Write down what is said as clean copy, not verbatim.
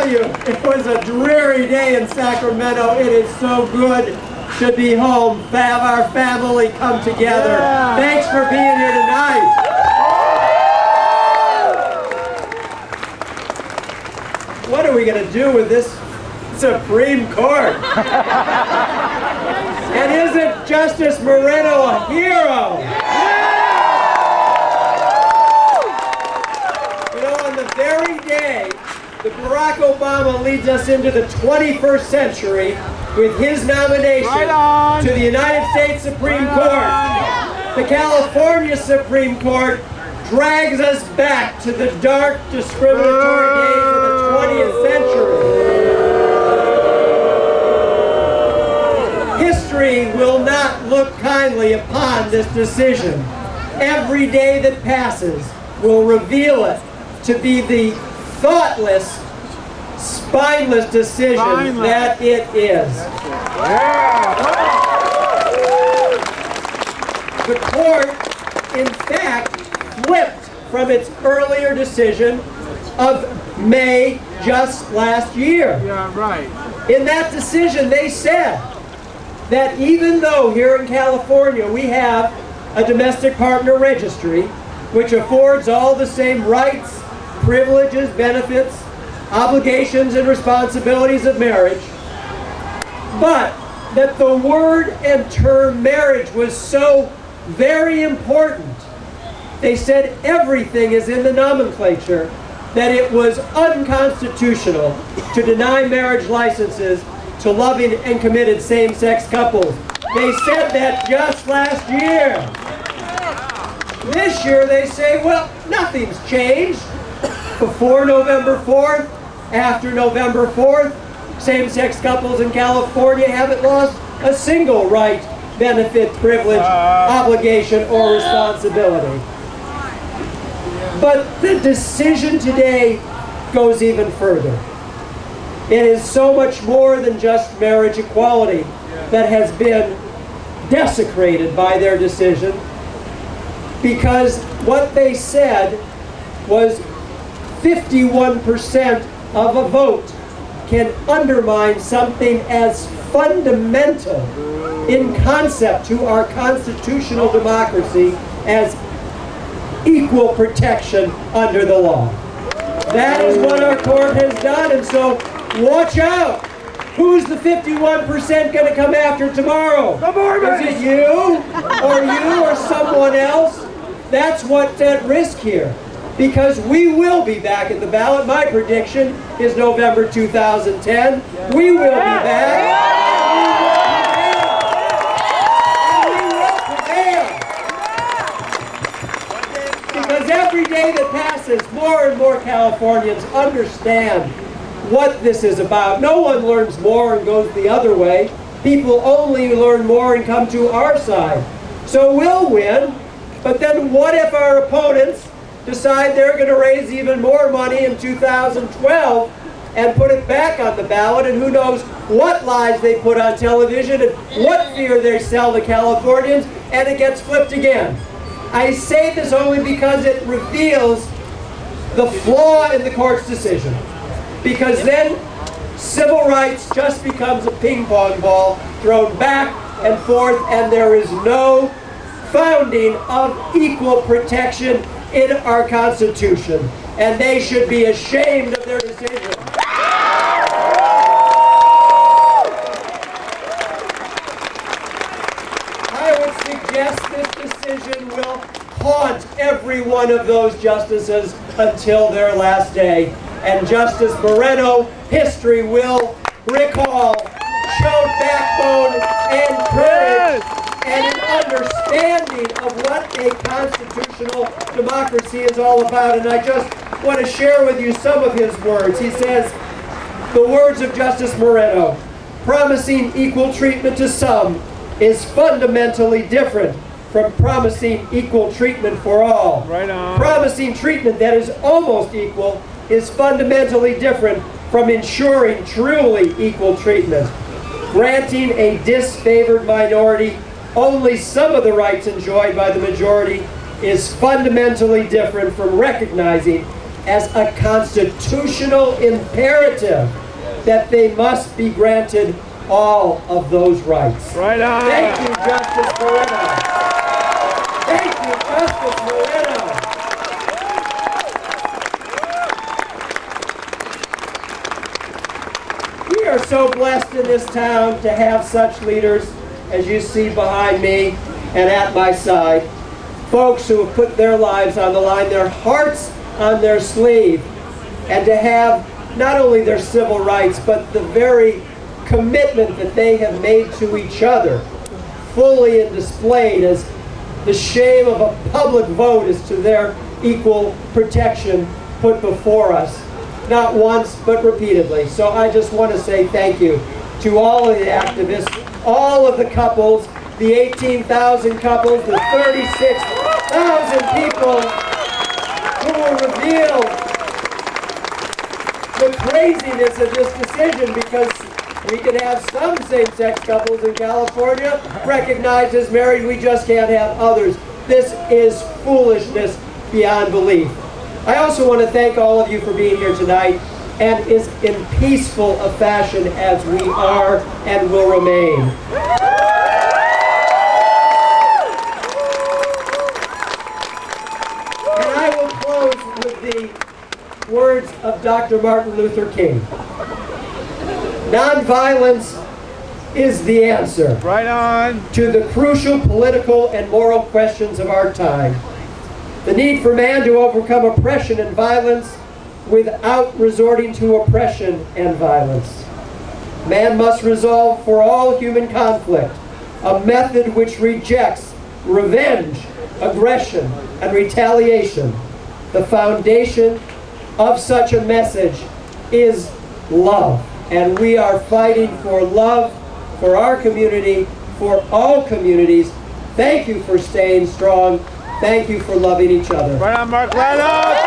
tell you, it was a dreary day in Sacramento. It is so good to be home, have our family come together. Yeah. Thanks for being here tonight. What are we going to do with this Supreme Court? And isn't Justice Moreno a hero? You know, on the very day that Barack Obama leads us into the 21st century with his nomination to the United States Supreme Court, the California Supreme Court drags us back to the dark, discriminatory days of the 20th century. History will not look kindly upon this decision. Every day that passes will reveal it to be the thoughtless, spineless decision that it is. The court, in fact, flipped from its earlier decision of May just last year. Yeah, right. In that decision, they said that even though here in California we have a domestic partner registry, which affords all the same rights, privileges, benefits, obligations, and responsibilities of marriage, but that the word and term marriage was so very important. They said everything is in the nomenclature, that it was unconstitutional to deny marriage licenses to loving and committed same-sex couples. They said that just last year. This year they say, well, nothing's changed. Before November 4th, after November 4th, same-sex couples in California haven't lost a single right, benefit, privilege, obligation, or responsibility. But the decision today goes even further. It is so much more than just marriage equality that has been desecrated by their decision, because what they said was 51% of a vote can undermine something as fundamental in concept to our constitutional democracy as equal protection under the law. That is what our court has done, and so watch out. Who's the 51% going to come after tomorrow? Is it you or someone else? That's what's at risk here, because we will be back at the ballot. My prediction is November 2010. We will be back. Because every day that passes, more and more Californians understand what this is about. No one learns more and goes the other way. People only learn more and come to our side. So we'll win, but then what if our opponents decide they're going to raise even more money in 2012 and put it back on the ballot, and who knows what lies they put on television and what fear they sell to Californians, and it gets flipped again. I say this only because it reveals the flaw in the court's decision. Because then civil rights just becomes a ping pong ball thrown back and forth, and there is no founding of equal protection in our Constitution. And they should be ashamed of their decision. I would suggest this decision will haunt every one of those justices until their last day. And Justice Moreno, history will recall, showed backbone and courage and an understanding of what a constitutional democracy is all about. And I just want to share with you some of his words. He says, the words of Justice Moreno, promising equal treatment to some is fundamentally different from promising equal treatment for all. Right on. Promising treatment that is almost equal is fundamentally different from ensuring truly equal treatment. Granting a disfavored minority only some of the rights enjoyed by the majority is fundamentally different from recognizing as a constitutional imperative that they must be granted all of those rights. Right on. Thank you, Justice Moreno. Thank you, Justice Moreno. We are so blessed in this town to have such leaders as you see behind me and at my side. Folks who have put their lives on the line, their hearts on their sleeve, and to have not only their civil rights, but the very commitment that they have made to each other, fully and displayed as the shame of a public vote as to their equal protection put before us, not once but repeatedly. So I just want to say thank you to all of the activists, all of the couples, the 18,000 couples, the 36,000 people who will reveal the craziness of this decision, because we can have some same-sex couples in California recognized as married, we just can't have others. This is foolishness beyond belief. I also want to thank all of you for being here tonight, and is in peaceful a fashion as we are and will remain. And I will close with the words of Dr. Martin Luther King. Nonviolence is the answer. Right on. To the crucial political and moral questions of our time. The need for man to overcome oppression and violence without resorting to oppression and violence. Man must resolve for all human conflict a method which rejects revenge, aggression, and retaliation. The foundation of such a message is love. And we are fighting for love, for our community, for all communities. Thank you for staying strong. Thank you for loving each other. Right on, Mark Leno.